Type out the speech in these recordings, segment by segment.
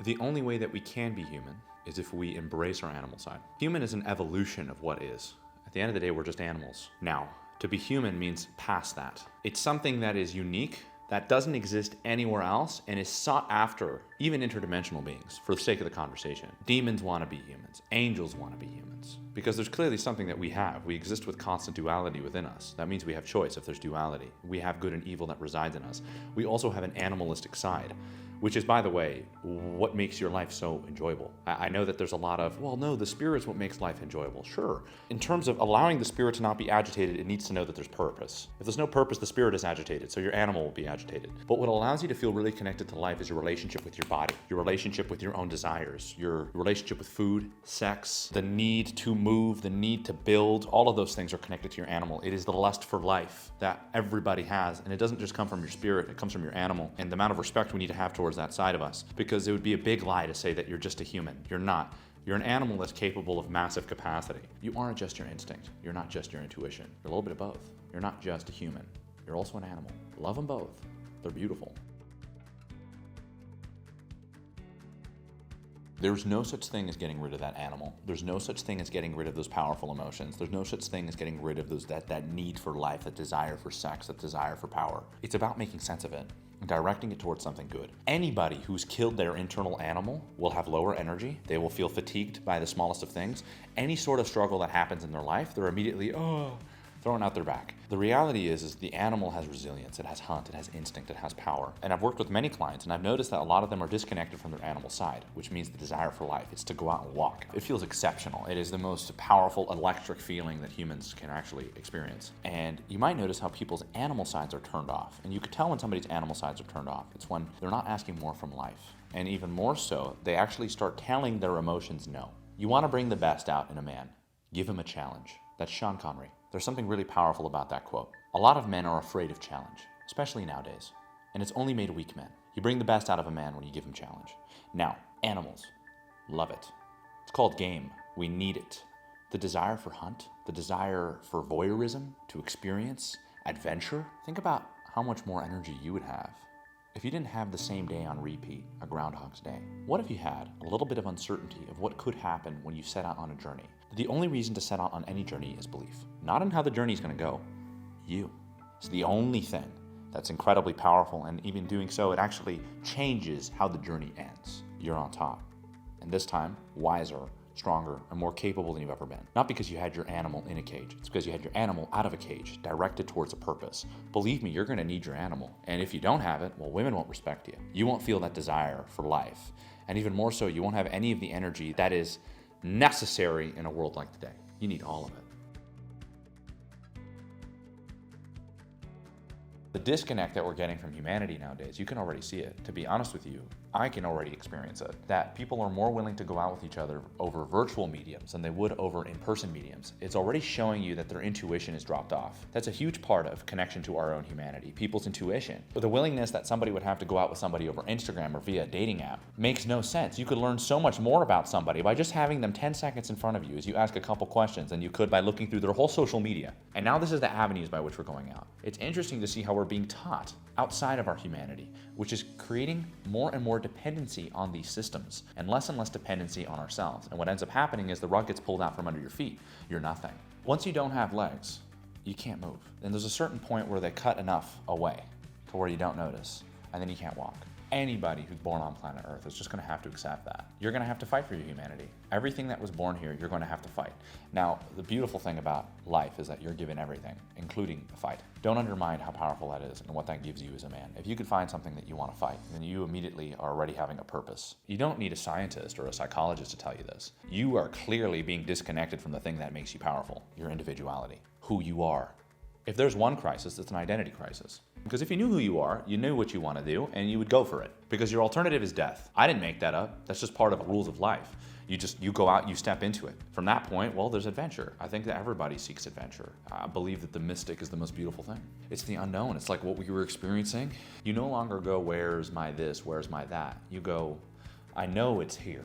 The only way that we can be human is if we embrace our animal side. Human is an evolution of what is. At the end of the day, we're just animals. Now, to be human means past that. It's something that is unique, that doesn't exist anywhere else, and is sought after, even interdimensional beings, for the sake of the conversation. Demons want to be humans. Angels want to be humans. Because there's clearly something that we have. We exist with constant duality within us. That means we have choice if there's duality. We have good and evil that resides in us. We also have an animalistic side, which is, by the way, what makes your life so enjoyable. I know that there's a lot of, well, no, the spirit's what makes life enjoyable. Sure. In terms of allowing the spirit to not be agitated, it needs to know that there's purpose. If there's no purpose, the spirit is agitated, so your animal will be agitated. But what allows you to feel really connected to life is your relationship with your body, your relationship with your own desires, your relationship with food, sex, the need to move, the need to build. All of those things are connected to your animal. It is the lust for life that everybody has, and it doesn't just come from your spirit, it comes from your animal. And the amount of respect we need to have towards that side of us, because it would be a big lie to say that you're just a human. You're not. You're an animal that's capable of massive capacity. You aren't just your instinct. You're not just your intuition. You're a little bit of both. You're not just a human. You're also an animal. Love them both. They're beautiful. There's no such thing as getting rid of that animal. There's no such thing as getting rid of those powerful emotions. There's no such thing as getting rid of that need for life, that desire for sex, that desire for power. It's about making sense of it and directing it towards something good. Anybody who's killed their internal animal will have lower energy. They will feel fatigued by the smallest of things. Any sort of struggle that happens in their life, they're immediately, throwing out their back. The reality is the animal has resilience, it has hunt, it has instinct, it has power. And I've worked with many clients, and I've noticed that a lot of them are disconnected from their animal side, which means the desire for life. It's to go out and walk. It feels exceptional. It is the most powerful electric feeling that humans can actually experience. And you might notice how people's animal sides are turned off. And you can tell when somebody's animal sides are turned off. It's when they're not asking more from life. And even more so, they actually start telling their emotions no. You want to bring the best out in a man. Give him a challenge. That's Sean Connery. There's something really powerful about that quote. A lot of men are afraid of challenge, especially nowadays. And it's only made weak men. You bring the best out of a man when you give him challenge. Now, animals. Love it. It's called game. We need it. The desire for hunt, the desire for voyeurism, to experience adventure. Think about how much more energy you would have if you didn't have the same day on repeat, a Groundhog's Day. What if you had a little bit of uncertainty of what could happen when you set out on a journey? The only reason to set out on any journey is belief. Not in how the journey is going to go. You. It's the only thing that's incredibly powerful, and even doing so, it actually changes how the journey ends. You're on top. And this time, wiser, stronger, and more capable than you've ever been. Not because you had your animal in a cage. It's because you had your animal out of a cage, directed towards a purpose. Believe me, you're going to need your animal. And if you don't have it, well, women won't respect you. You won't feel that desire for life. And even more so, you won't have any of the energy that is necessary in a world like today. You need all of it. The disconnect that we're getting from humanity nowadays, you can already see it. To be honest with you, I can already experience it. That people are more willing to go out with each other over virtual mediums than they would over in-person mediums. It's already showing you that their intuition is dropped off. That's a huge part of connection to our own humanity, people's intuition. But the willingness that somebody would have to go out with somebody over Instagram or via a dating app makes no sense. You could learn so much more about somebody by just having them 10 seconds in front of you as you ask a couple questions than you could by looking through their whole social media. And now this is the avenues by which we're going out. It's interesting to see how we're being taught outside of our humanity, which is creating more and more dependency on these systems and less dependency on ourselves. And what ends up happening is the rug gets pulled out from under your feet. You're nothing. Once you don't have legs, you can't move. And there's a certain point where they cut enough away to where you don't notice, and then you can't walk. Anybody who's born on planet Earth is just going to have to accept that. You're going to have to fight for your humanity. Everything that was born here, you're going to have to fight. Now, the beautiful thing about life is that you're given everything, including a fight. Don't undermine how powerful that is and what that gives you as a man. If you could find something that you want to fight, then you immediately are already having a purpose. You don't need a scientist or a psychologist to tell you this. You are clearly being disconnected from the thing that makes you powerful, your individuality, who you are. If there's one crisis, it's an identity crisis. Because if you knew who you are, you knew what you want to do, and you would go for it. Because your alternative is death. I didn't make that up. That's just part of the rules of life. You go out, you step into it. From that point, well, there's adventure. I think that everybody seeks adventure. I believe that the mystic is the most beautiful thing. It's the unknown. It's like what we were experiencing. You no longer go, where's my this, where's my that? You go, I know it's here.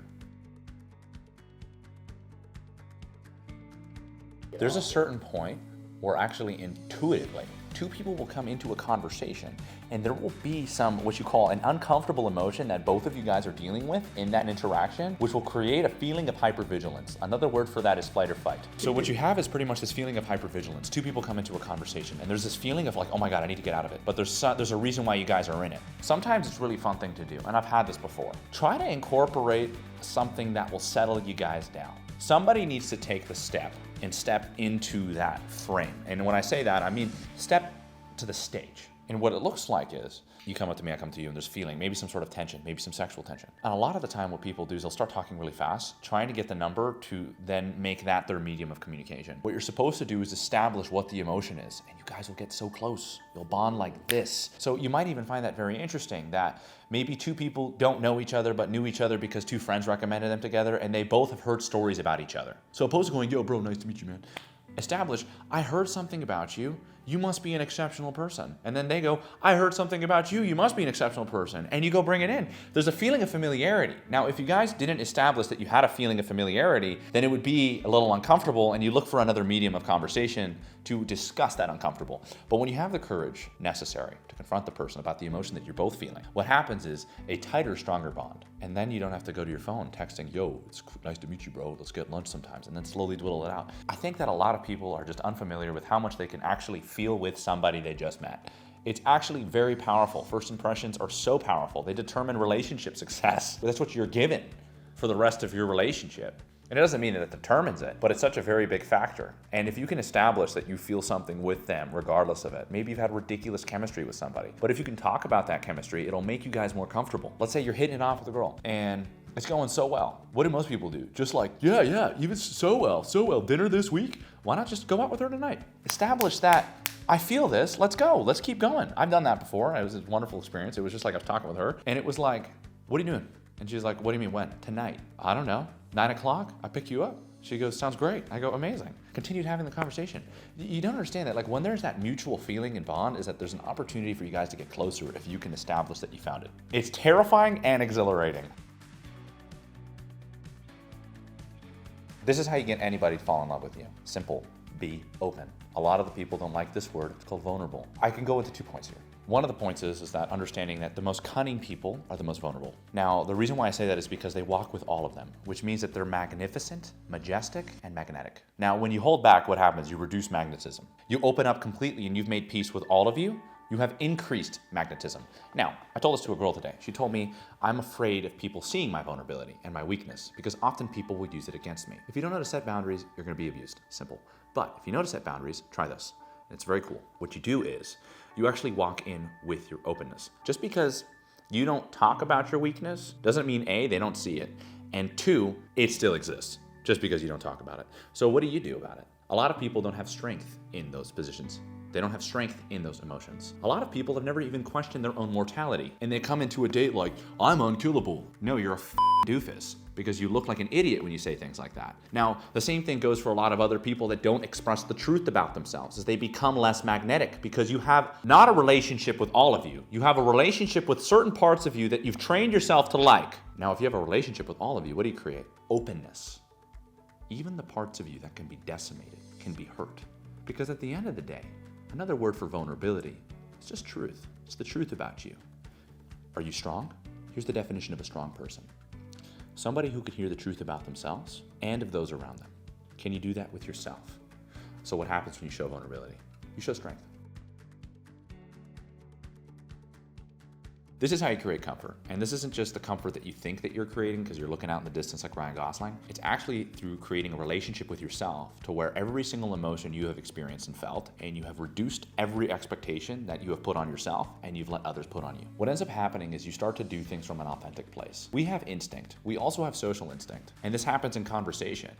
There's a certain point where actually intuitively, two people will come into a conversation and there will be some, what you call an uncomfortable emotion that both of you guys are dealing with in that interaction, which will create a feeling of hypervigilance. Another word for that is flight or fight. So what you have is pretty much this feeling of hypervigilance. Two people come into a conversation and there's this feeling of like, oh my God, I need to get out of it. But there's a reason why you guys are in it. Sometimes it's a really fun thing to do, and I've had this before. Try to incorporate something that will settle you guys down. Somebody needs to take the step and step into that frame. And when I say that, I mean step to the stage. And what it looks like is, you come up to me, I come to you, and there's feeling, maybe some sort of tension, maybe some sexual tension. And a lot of the time what people do is they'll start talking really fast, trying to get the number to then make that their medium of communication. What you're supposed to do is establish what the emotion is, and you guys will get so close. You'll bond like this. So you might even find that very interesting, that maybe two people don't know each other, but knew each other because two friends recommended them together, and they both have heard stories about each other. So opposed to going, yo bro, nice to meet you, man. Establish, I heard something about you. You must be an exceptional person. And then they go, I heard something about you. You must be an exceptional person. And you go bring it in. There's a feeling of familiarity. Now, if you guys didn't establish that you had a feeling of familiarity, then it would be a little uncomfortable and you look for another medium of conversation to discuss that uncomfortable. But when you have the courage necessary to confront the person about the emotion that you're both feeling, what happens is a tighter, stronger bond. And then you don't have to go to your phone texting, yo, it's nice to meet you, bro. Let's get lunch sometimes. And then slowly dwindle it out. I think that a lot of people are just unfamiliar with how much they can actually feel with somebody they just met. It's actually very powerful. First impressions are so powerful. They determine relationship success. That's what you're given for the rest of your relationship. And it doesn't mean that it determines it, but it's such a very big factor. And if you can establish that you feel something with them, regardless of it, maybe you've had ridiculous chemistry with somebody, but if you can talk about that chemistry, it'll make you guys more comfortable. Let's say you're hitting it off with a girl and it's going so well. What do most people do? Just like, yeah, even so well, dinner this week? Why not just go out with her tonight? Establish that, I feel this, let's go, let's keep going. I've done that before. It was a wonderful experience. It was just like I was talking with her and it was like, what are you doing? And she's like, what do you mean when? Tonight. I don't know. 9 o'clock, I pick you up. She goes, sounds great. I go, amazing. Continued having the conversation. You don't understand that, like when there's that mutual feeling and bond, is that there's an opportunity for you guys to get closer if you can establish that you found it. It's terrifying and exhilarating. This is how you get anybody to fall in love with you. Simple, be open. A lot of the people don't like this word, it's called vulnerable. I can go into 2 points here. One of the points is that understanding that the most cunning people are the most vulnerable. Now, the reason why I say that is because they walk with all of them, which means that they're magnificent, majestic, and magnetic. Now, when you hold back, what happens? You reduce magnetism. You open up completely and you've made peace with all of you, you have increased magnetism. Now, I told this to a girl today. She told me, I'm afraid of people seeing my vulnerability and my weakness because often people would use it against me. If you don't know how to set boundaries, you're gonna be abused. Simple. But if you know how to set boundaries, try this. It's very cool. What you do is, you actually walk in with your openness. Just because you don't talk about your weakness doesn't mean A, they don't see it, and 2, it still exists just because you don't talk about it. So what do you do about it? A lot of people don't have strength in those positions. They don't have strength in those emotions. A lot of people have never even questioned their own mortality, and they come into a date like, I'm unkillable. No, you're a doofus, because you look like an idiot when you say things like that. Now, the same thing goes for a lot of other people that don't express the truth about themselves, as they become less magnetic, because you have not a relationship with all of you. You have a relationship with certain parts of you that you've trained yourself to like. Now, if you have a relationship with all of you, what do you create? Openness. Even the parts of you that can be decimated can be hurt. Because at the end of the day, another word for vulnerability is just truth. It's the truth about you. Are you strong? Here's the definition of a strong person. Somebody who can hear the truth about themselves and of those around them. Can you do that with yourself? So what happens when you show vulnerability? You show strength. This is how you create comfort. And this isn't just the comfort that you think that you're creating because you're looking out in the distance like Ryan Gosling. It's actually through creating a relationship with yourself to where every single emotion you have experienced and felt, and you have reduced every expectation that you have put on yourself and you've let others put on you. What ends up happening is you start to do things from an authentic place. We have instinct. We also have social instinct. And this happens in conversation.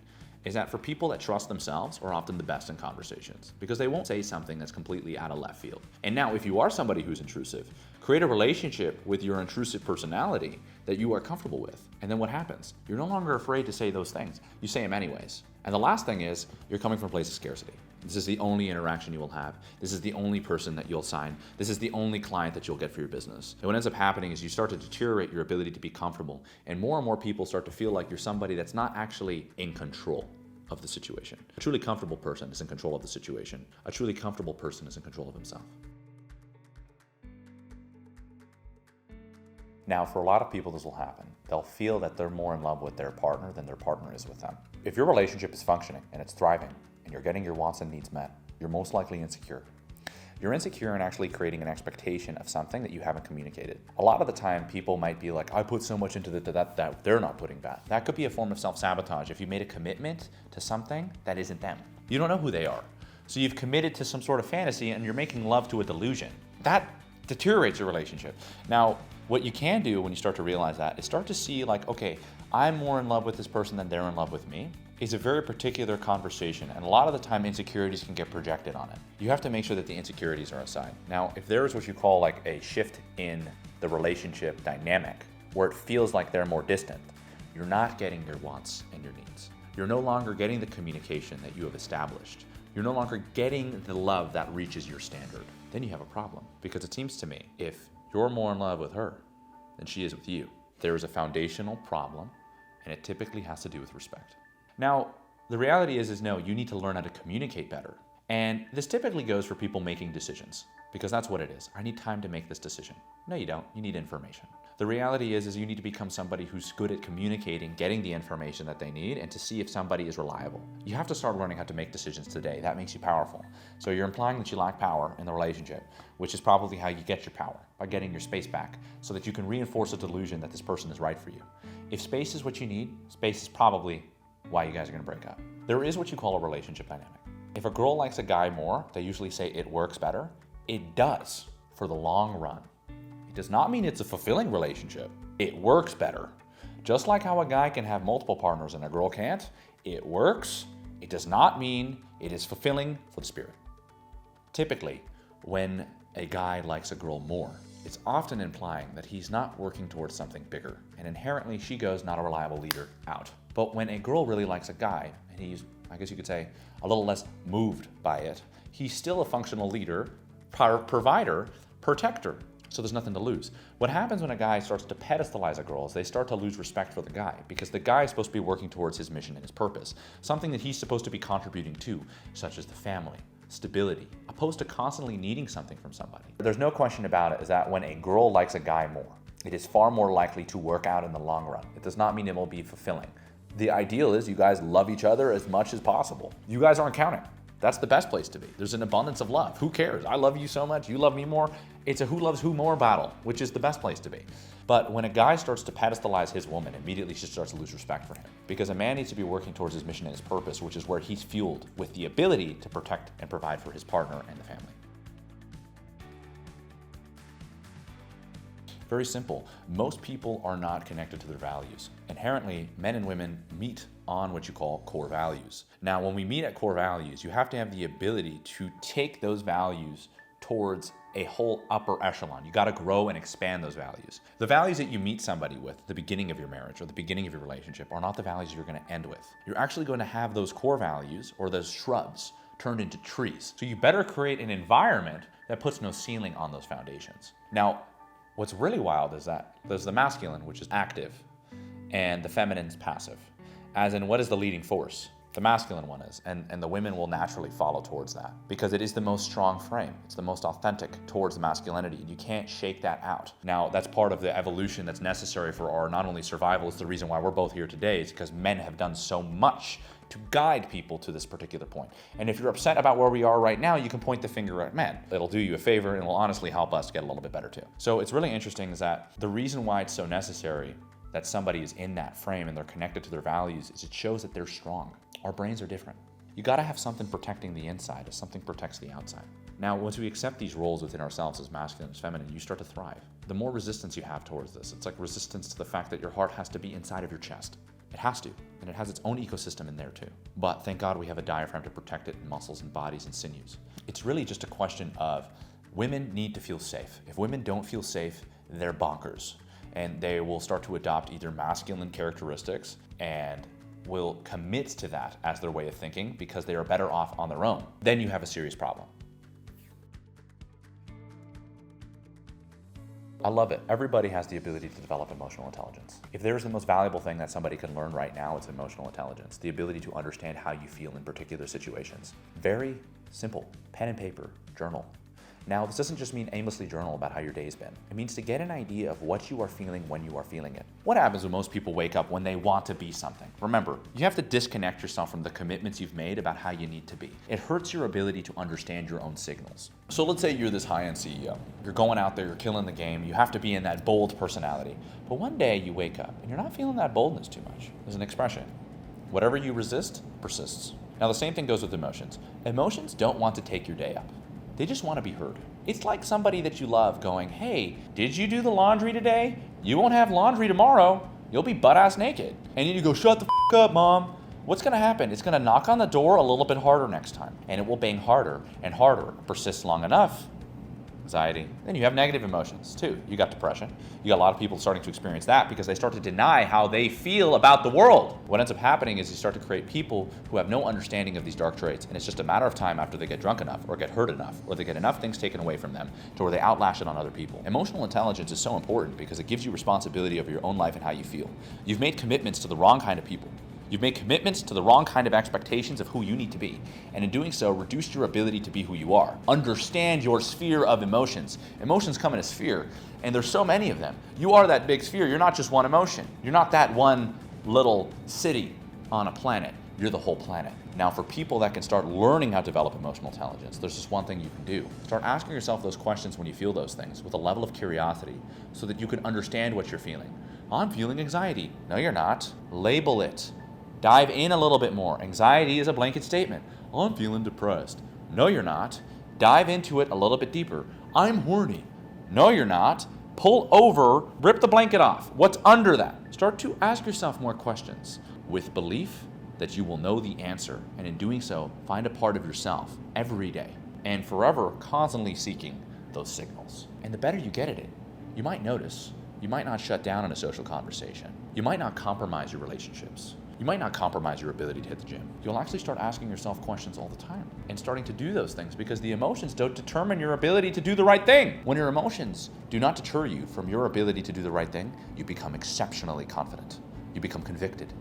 Is that for people that trust themselves are often the best in conversations because they won't say something that's completely out of left field. And now if you are somebody who's intrusive, create a relationship with your intrusive personality that you are comfortable with. And then what happens? You're no longer afraid to say those things. You say them anyways. And the last thing is you're coming from a place of scarcity. This is the only interaction you will have. This is the only person that you'll sign. This is the only client that you'll get for your business. And what ends up happening is you start to deteriorate your ability to be comfortable, and more people start to feel like you're somebody that's not actually in control of the situation. A truly comfortable person is in control of the situation. A truly comfortable person is in control of himself. Now, for a lot of people, this will happen. They'll feel that they're more in love with their partner than their partner is with them. If your relationship is functioning and it's thriving and you're getting your wants and needs met, you're most likely insecure. You're insecure in actually creating an expectation of something that you haven't communicated. A lot of the time, people might be like, I put so much into that they're not putting back. That could be a form of self-sabotage if you made a commitment to something that isn't them. You don't know who they are. So you've committed to some sort of fantasy and you're making love to a delusion. That deteriorates your relationship. Now, what you can do when you start to realize that is start to see like, okay, I'm more in love with this person than they're in love with me. It's a very particular conversation, and a lot of the time insecurities can get projected on it. You have to make sure that the insecurities are aside. Now, if there is what you call like a shift in the relationship dynamic, where it feels like they're more distant, you're not getting your wants and your needs. You're no longer getting the communication that you have established. You're no longer getting the love that reaches your standard. Then you have a problem, because it seems to me, if you're more in love with her than she is with you, there is a foundational problem, and it typically has to do with respect. Now, the reality is no, you need to learn how to communicate better. And this typically goes for people making decisions, because that's what it is. I need time to make this decision. No, you don't. You need information. The reality is you need to become somebody who's good at communicating, getting the information that they need, and to see if somebody is reliable. You have to start learning how to make decisions today. That makes you powerful. So you're implying that you lack power in the relationship, which is probably how you get your power, by getting your space back, so that you can reinforce a delusion that this person is right for you. If space is what you need, space is probably why you guys are going to break up. There is what you call a relationship dynamic. If a girl likes a guy more, they usually say it works better. It does for the long run. It does not mean it's a fulfilling relationship. It works better. Just like how a guy can have multiple partners and a girl can't, it works. It does not mean it is fulfilling for the spirit. Typically, when a guy likes a girl more, it's often implying that he's not working towards something bigger, and inherently she goes not a reliable leader out. But when a girl really likes a guy, and he's, I guess you could say, a little less moved by it, he's still a functional leader, provider, protector. So there's nothing to lose. What happens when a guy starts to pedestalize a girl is they start to lose respect for the guy, because the guy is supposed to be working towards his mission and his purpose, something that he's supposed to be contributing to, such as the family, stability, opposed to constantly needing something from somebody. There's no question about it, is that when a girl likes a guy more, it is far more likely to work out in the long run. It does not mean it will be fulfilling. The ideal is you guys love each other as much as possible. You guys aren't counting. That's the best place to be. There's an abundance of love. Who cares? I love you so much, you love me more. It's a who loves who more battle, which is the best place to be. But when a guy starts to pedestalize his woman, immediately she starts to lose respect for him. Because a man needs to be working towards his mission and his purpose, which is where he's fueled with the ability to protect and provide for his partner and the family. Very simple. Most people are not connected to their values. Inherently, men and women meet on what you call core values. Now, when we meet at core values, you have to have the ability to take those values towards a whole upper echelon. You got to grow and expand those values. The values that you meet somebody with at the beginning of your marriage or the beginning of your relationship are not the values you're going to end with. You're actually going to have those core values or those shrubs turned into trees. So you better create an environment that puts no ceiling on those foundations. Now, what's really wild is that there's the masculine, which is active, and the feminine is passive. As in, what is the leading force? The masculine one is, and the women will naturally follow towards that because it is the most strong frame. It's the most authentic towards the masculinity, and you can't shake that out. Now, that's part of the evolution that's necessary for our not only survival, it's the reason why we're both here today, is because men have done so much to guide people to this particular point. And if you're upset about where we are right now, you can point the finger at men. It'll do you a favor and it'll honestly help us get a little bit better too. So it's really interesting is that the reason why it's so necessary that somebody is in that frame and they're connected to their values is it shows that they're strong. Our brains are different. You gotta have something protecting the inside as something protects the outside. Now, once we accept these roles within ourselves as masculine and feminine, you start to thrive. The more resistance you have towards this, it's like resistance to the fact that your heart has to be inside of your chest. It has to, and it has its own ecosystem in there too. But thank God we have a diaphragm to protect it, and muscles and bodies and sinews. It's really just a question of women need to feel safe. If women don't feel safe, they're bonkers. And they will start to adopt either masculine characteristics and will commit to that as their way of thinking because they are better off on their own. Then you have a serious problem. I love it. Everybody has the ability to develop emotional intelligence. If there's the most valuable thing that somebody can learn right now, it's emotional intelligence, the ability to understand how you feel in particular situations. Very simple. Pen and paper, journal. Now, this doesn't just mean aimlessly journal about how your day's been. It means to get an idea of what you are feeling when you are feeling it. What happens when most people wake up when they want to be something? Remember, you have to disconnect yourself from the commitments you've made about how you need to be. It hurts your ability to understand your own signals. So let's say you're this high-end CEO. You're going out there, you're killing the game, you have to be in that bold personality. But one day you wake up and you're not feeling that boldness too much. There's an expression: whatever you resist persists. Now, the same thing goes with emotions. Emotions don't want to take your day up. They just want to be heard. It's like somebody that you love going, hey, did you do the laundry today? You won't have laundry tomorrow. You'll be butt-ass naked. And you go, shut the f*** up, Mom. What's going to happen? It's going to knock on the door a little bit harder next time. And it will bang harder and harder. It persists long enough. Anxiety. Then you have negative emotions too. You got depression. You got a lot of people starting to experience that because they start to deny how they feel about the world. What ends up happening is you start to create people who have no understanding of these dark traits, and it's just a matter of time after they get drunk enough or get hurt enough or they get enough things taken away from them to where they outlash it on other people. Emotional intelligence is so important because it gives you responsibility over your own life and how you feel. You've made commitments to the wrong kind of people. You've made commitments to the wrong kind of expectations of who you need to be, and in doing so, reduced your ability to be who you are. Understand your sphere of emotions. Emotions come in a sphere, and there's so many of them. You are that big sphere. You're not just one emotion. You're not that one little city on a planet. You're the whole planet. Now, for people that can start learning how to develop emotional intelligence, there's just one thing you can do. Start asking yourself those questions when you feel those things with a level of curiosity so that you can understand what you're feeling. I'm feeling anxiety. No, you're not. Label it. Dive in a little bit more. Anxiety is a blanket statement. I'm feeling depressed. No, you're not. Dive into it a little bit deeper. I'm horny. No, you're not. Pull over, rip the blanket off. What's under that? Start to ask yourself more questions with belief that you will know the answer. And in doing so, find a part of yourself every day and forever constantly seeking those signals. And the better you get at it, you might notice you might not shut down in a social conversation. You might not compromise your relationships. You might not compromise your ability to hit the gym. You'll actually start asking yourself questions all the time and starting to do those things because the emotions don't determine your ability to do the right thing. When your emotions do not deter you from your ability to do the right thing, you become exceptionally confident. You become convicted.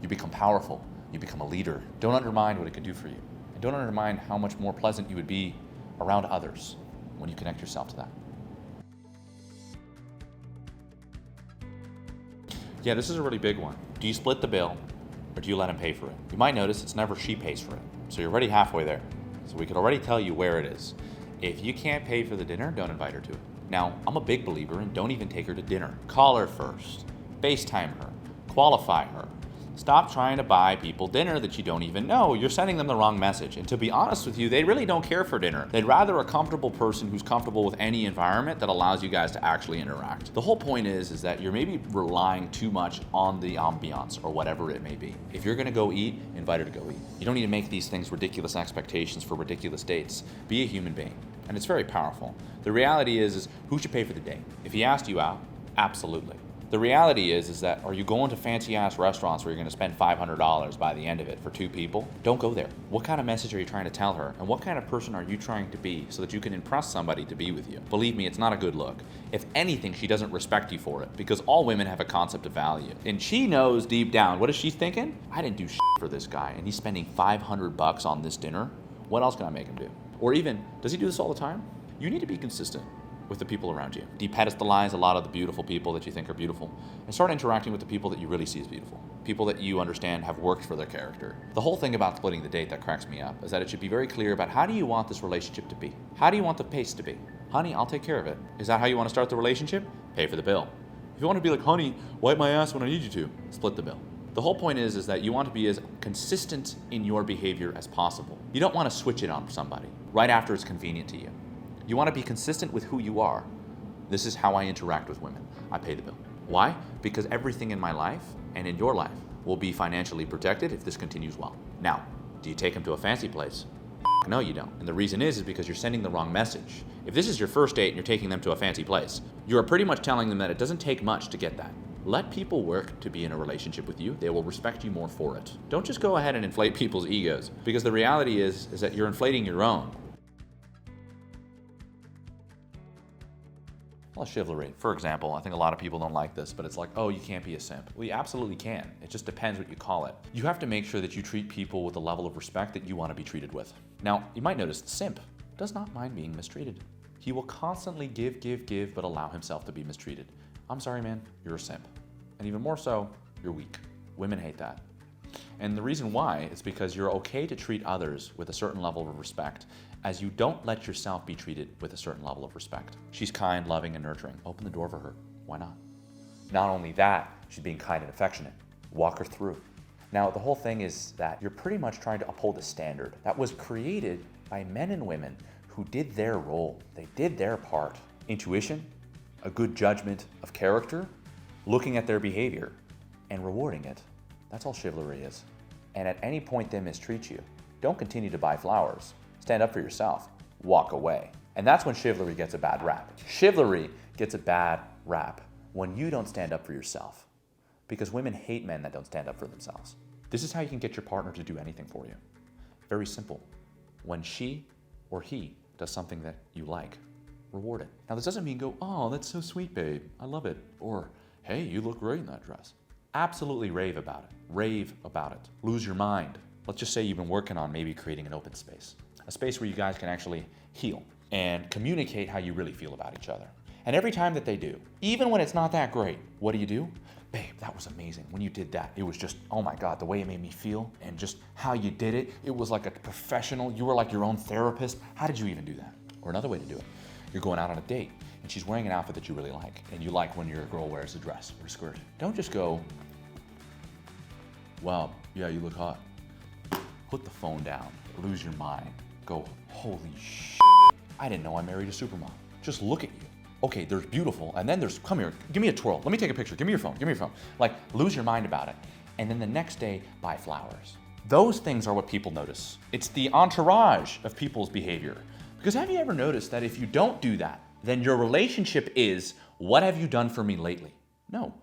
You become powerful. You become a leader. Don't undermine what it can do for you. And don't undermine how much more pleasant you would be around others when you connect yourself to that. Yeah, this is a really big one. Do you split the bill? Or do you let him pay for it? You might notice it's never she pays for it. So you're already halfway there. So we could already tell you where it is. If you can't pay for the dinner, don't invite her to it. Now, I'm a big believer in don't even take her to dinner. Call her first. FaceTime her. Qualify her. Stop trying to buy people dinner that you don't even know. You're sending them the wrong message. And to be honest with you, they really don't care for dinner. They'd rather a comfortable person who's comfortable with any environment that allows you guys to actually interact. The whole point is that you're maybe relying too much on the ambiance or whatever it may be. If you're gonna go eat, invite her to go eat. You don't need to make these things ridiculous expectations for ridiculous dates. Be a human being. And it's very powerful. The reality is who should pay for the date? If he asked you out, absolutely. The reality is that are you going to fancy-ass restaurants where you're going to spend $500 by the end of it for two people? Don't go there. What kind of message are you trying to tell her? And what kind of person are you trying to be so that you can impress somebody to be with you? Believe me, it's not a good look. If anything, she doesn't respect you for it because all women have a concept of value. And she knows deep down, what is she thinking? I didn't do shit for this guy and he's spending $500 on this dinner. What else can I make him do? Or even, does he do this all the time? You need to be consistent with the people around you. Depedestalize a lot of the beautiful people that you think are beautiful and start interacting with the people that you really see as beautiful. People that you understand have worked for their character. The whole thing about splitting the date that cracks me up is that it should be very clear about how do you want this relationship to be? How do you want the pace to be? Honey, I'll take care of it. Is that how you want to start the relationship? Pay for the bill. If you want to be like, honey, wipe my ass when I need you to, split the bill. The whole point is that you want to be as consistent in your behavior as possible. You don't want to switch it on somebody right after it's convenient to you. You want to be consistent with who you are. This is how I interact with women. I pay the bill. Why? Because everything in my life and in your life will be financially protected if this continues well. Now, do you take them to a fancy place? No, you don't. And the reason is because you're sending the wrong message. If this is your first date and you're taking them to a fancy place, you are pretty much telling them that it doesn't take much to get that. Let people work to be in a relationship with you. They will respect you more for it. Don't just go ahead and inflate people's egos because the reality is that you're inflating your own. Well, chivalry. For example, I think a lot of people don't like this, but it's like, oh, you can't be a simp. Well, you absolutely can. It just depends what you call it. You have to make sure that you treat people with the level of respect that you want to be treated with. Now, you might notice the simp does not mind being mistreated. He will constantly give, but allow himself to be mistreated. I'm sorry, man, you're a simp. And even more so, you're weak. Women hate that. And the reason why is because you're okay to treat others with a certain level of respect, as you don't let yourself be treated with a certain level of respect. She's kind, loving, and nurturing. Open the door for her. Why not? Not only that, she's being kind and affectionate. Walk her through. Now, the whole thing is that you're pretty much trying to uphold a standard that was created by men and women who did their role. They did their part. Intuition, a good judgment of character, looking at their behavior, and rewarding it. That's all chivalry is. And at any point they mistreat you, don't continue to buy flowers. Stand up for yourself. Walk away. And that's when chivalry gets a bad rap. Chivalry gets a bad rap when you don't stand up for yourself. Because women hate men that don't stand up for themselves. This is how you can get your partner to do anything for you. Very simple. When she or he does something that you like, reward it. Now, this doesn't mean go, oh, that's so sweet, babe. I love it. Or, hey, you look great in that dress. Absolutely rave about it. Rave about it. Lose your mind. Let's just say you've been working on maybe creating an open space. A space where you guys can actually heal and communicate how you really feel about each other. And every time that they do, even when it's not that great, what do? Babe, that was amazing. When you did that, it was just, oh my God, the way it made me feel and just how you did it. It was like a professional. You were like your own therapist. How did you even do that? Or another way to do it. You're going out on a date and she's wearing an outfit that you really like. And you like when your girl wears a dress or a skirt. Don't just go, wow, yeah, you look hot. Put the phone down, lose your mind. Go, holy shit, I didn't know I married a supermodel. Just look at you. Okay, there's beautiful, and then there's, come here, give me a twirl. Let me take a picture, give me your phone. Like, lose your mind about it. And then the next day, buy flowers. Those things are what people notice. It's the entourage of people's behavior. Because have you ever noticed that if you don't do that, then your relationship is, what have you done for me lately? No,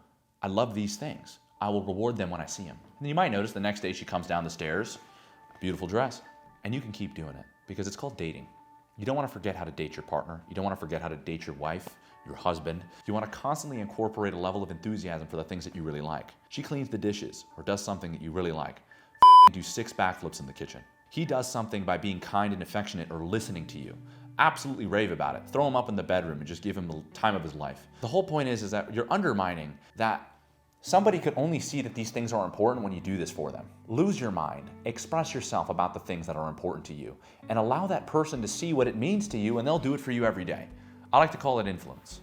I love these things. I will reward them when I see them. And then you might notice the next day she comes down the stairs, beautiful dress. And you can keep doing it because it's called dating. You don't want to forget how to date your partner. You don't want to forget how to date your wife, your husband. You want to constantly incorporate a level of enthusiasm for the things that you really like. She cleans the dishes or does something that you really like. Do 6 backflips in the kitchen. He does something by being kind and affectionate or listening to you. Absolutely rave about it. Throw him up in the bedroom and just give him the time of his life. The whole point is that you're undermining that somebody could only see that these things are important when you do this for them. Lose your mind, express yourself about the things that are important to you, and allow that person to see what it means to you, and they'll do it for you every day. I like to call it influence.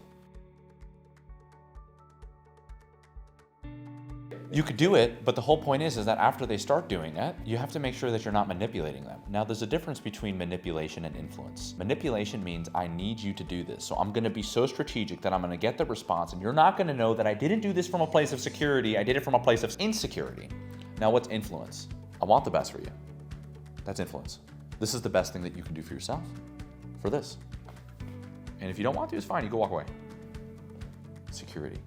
You could do it, but the whole point is that after they start doing it, you have to make sure that you're not manipulating them. Now, there's a difference between manipulation and influence. Manipulation means I need you to do this, so I'm gonna be so strategic that I'm gonna get the response, and you're not gonna know that I didn't do this from a place of security, I did it from a place of insecurity. Now, what's influence? I want the best for you. That's influence. This is the best thing that you can do for yourself, for this. And if you don't want to, it's fine, you go walk away. Security.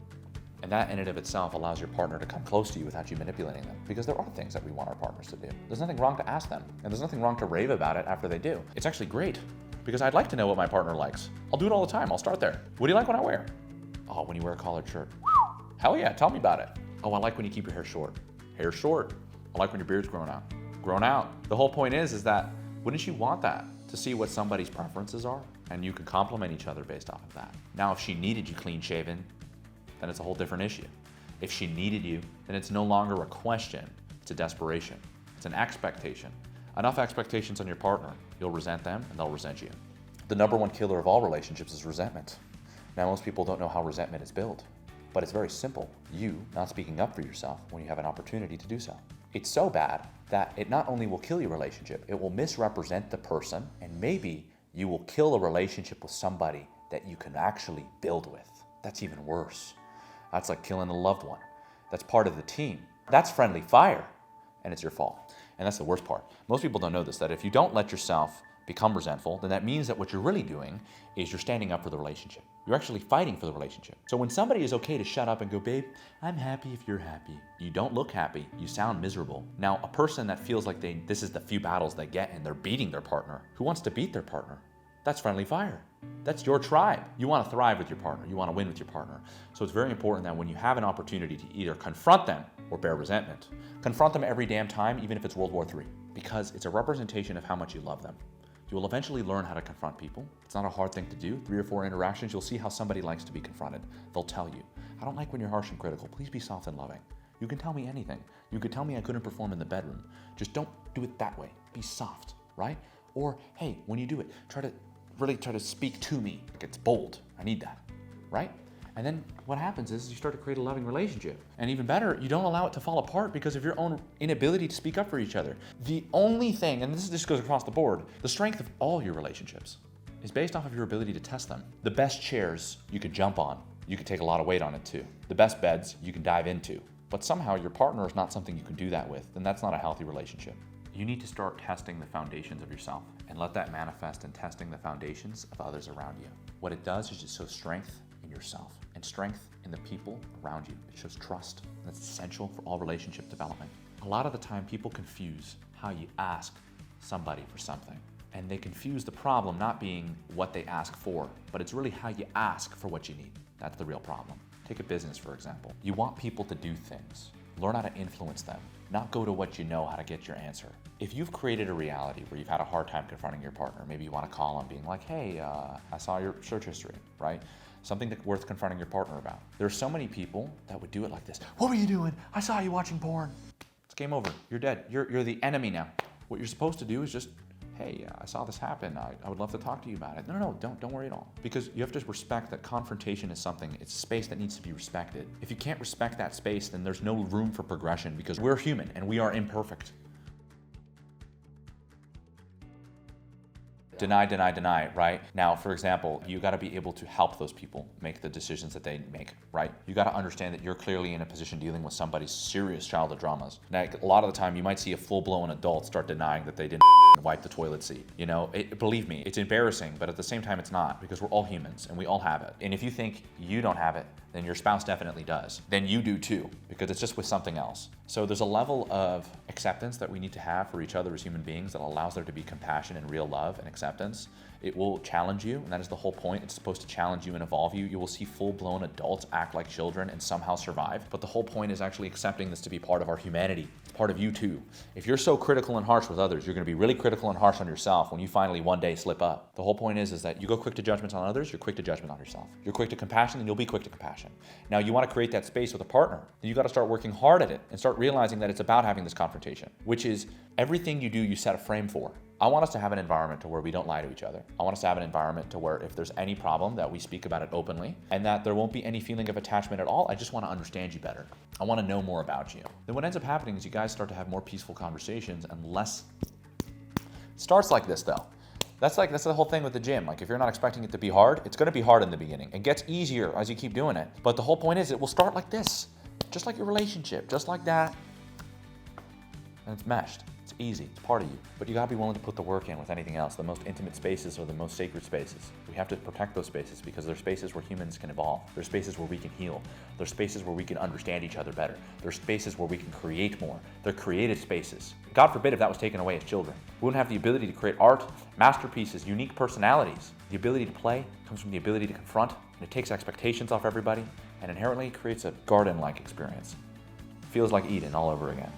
And that in and of itself allows your partner to come close to you without you manipulating them. Because there are things that we want our partners to do. There's nothing wrong to ask them. And there's nothing wrong to rave about it after they do. It's actually great. Because I'd like to know what my partner likes. I'll do it all the time. I'll start there. What do you like when I wear? Oh, when you wear a collared shirt. Hell yeah, tell me about it. Oh, I like when you keep your hair short. Hair short. I like when your beard's grown out. Grown out. The whole point is that wouldn't you want that? To see what somebody's preferences are? And you can complement each other based off of that. Now, if she needed you clean shaven, then it's a whole different issue. If she needed you, then it's no longer a question, it's a desperation. It's an expectation. Enough expectations on your partner, you'll resent them and they'll resent you. The number one killer of all relationships is resentment. Now, most people don't know how resentment is built, but it's very simple. You not speaking up for yourself when you have an opportunity to do so. It's so bad that it not only will kill your relationship, it will misrepresent the person, and maybe you will kill a relationship with somebody that you can actually build with. That's even worse. That's like killing a loved one. That's part of the team. That's friendly fire, and it's your fault. And that's the worst part. Most people don't know this, that if you don't let yourself become resentful, then that means that what you're really doing is you're standing up for the relationship. You're actually fighting for the relationship. So when somebody is okay to shut up and go, babe, I'm happy if you're happy. You don't look happy, you sound miserable. Now, a person that feels like this is the few battles they get and they're beating their partner, who wants to beat their partner? That's friendly fire. That's your tribe. You want to thrive with your partner. You want to win with your partner. So it's very important that when you have an opportunity to either confront them or bear resentment, confront them every damn time, even if it's World War III, because it's a representation of how much you love them. You will eventually learn how to confront people. It's not a hard thing to do. 3 or 4 interactions, you'll see how somebody likes to be confronted. They'll tell you, I don't like when you're harsh and critical. Please be soft and loving. You can tell me anything. You could tell me I couldn't perform in the bedroom. Just don't do it that way. Be soft, right? Or, hey, when you do it, really try to speak to me. Like, it's bold. I need that, right? And then what happens is you start to create a loving relationship. And even better, you don't allow it to fall apart because of your own inability to speak up for each other. The only thing, and this just goes across the board, the strength of all your relationships is based off of your ability to test them. The best chairs you could jump on, you could take a lot of weight on it too. The best beds you can dive into. But somehow your partner is not something you can do that with, then that's not a healthy relationship. You need to start testing the foundations of yourself and let that manifest in testing the foundations of others around you. What it does is it shows strength in yourself and strength in the people around you. It shows trust. That's essential for all relationship development. A lot of the time people confuse how you ask somebody for something. And they confuse the problem not being what they ask for, but it's really how you ask for what you need. That's the real problem. Take a business, for example. You want people to do things. Learn how to influence them, not go to what you know how to get your answer. If you've created a reality where you've had a hard time confronting your partner, maybe you want to call them being like, hey, I saw your search history, right? Something that's worth confronting your partner about. There are so many people that would do it like this. What were you doing? I saw you watching porn. It's game over. You're dead. You're the enemy now. What you're supposed to do is just, hey, I saw this happen. I would love to talk to you about it. No, don't worry at all. Because you have to respect that confrontation is something, it's a space that needs to be respected. If you can't respect that space, then there's no room for progression because we're human and we are imperfect. Deny, right? Now, for example, you got to be able to help those people make the decisions that they make, right? You got to understand that you're clearly in a position dealing with somebody's serious childhood dramas. Now, a lot of the time, you might see a full-blown adult start denying that they didn't wipe the toilet seat. You know, believe me, it's embarrassing, but at the same time, it's not because we're all humans and we all have it. And if you think you don't have it, then your spouse definitely does. Then you do too, because it's just with something else. So there's a level of acceptance that we need to have for each other as human beings that allows there to be compassion and real love and acceptance. It will challenge you, and that is the whole point. It's supposed to challenge you and evolve you. You will see full-blown adults act like children and somehow survive. But the whole point is actually accepting this to be part of our humanity. It's part of you too. If you're so critical and harsh with others, you're going to be really critical and harsh on yourself when you finally one day slip up. The whole point is that you go quick to judgments on others, you're quick to judgment on yourself. You're quick to compassion, then you'll be quick to compassion. Now, you want to create that space with a partner, then you got to start working hard at it and start realizing that it's about having this confrontation, which is everything you do, you set a frame for. I want us to have an environment to where we don't lie to each other. I want us to have an environment to where if there's any problem that we speak about it openly and that there won't be any feeling of attachment at all. I just want to understand you better. I want to know more about you. Then what ends up happening is you guys start to have more peaceful conversations and less. Starts like this though. That's the whole thing with the gym. Like if you're not expecting it to be hard, it's going to be hard in the beginning. It gets easier as you keep doing it. But the whole point is it will start like this, just like your relationship, just like that. And it's meshed. It's easy, it's part of you. But you gotta be willing to put the work in with anything else. The most intimate spaces are the most sacred spaces. We have to protect those spaces because they're spaces where humans can evolve. They're spaces where we can heal. They're spaces where we can understand each other better. They're spaces where we can create more. They're created spaces. God forbid if that was taken away as children. We wouldn't have the ability to create art, masterpieces, unique personalities. The ability to play comes from the ability to confront, and it takes expectations off everybody, and inherently creates a garden-like experience. Feels like Eden all over again.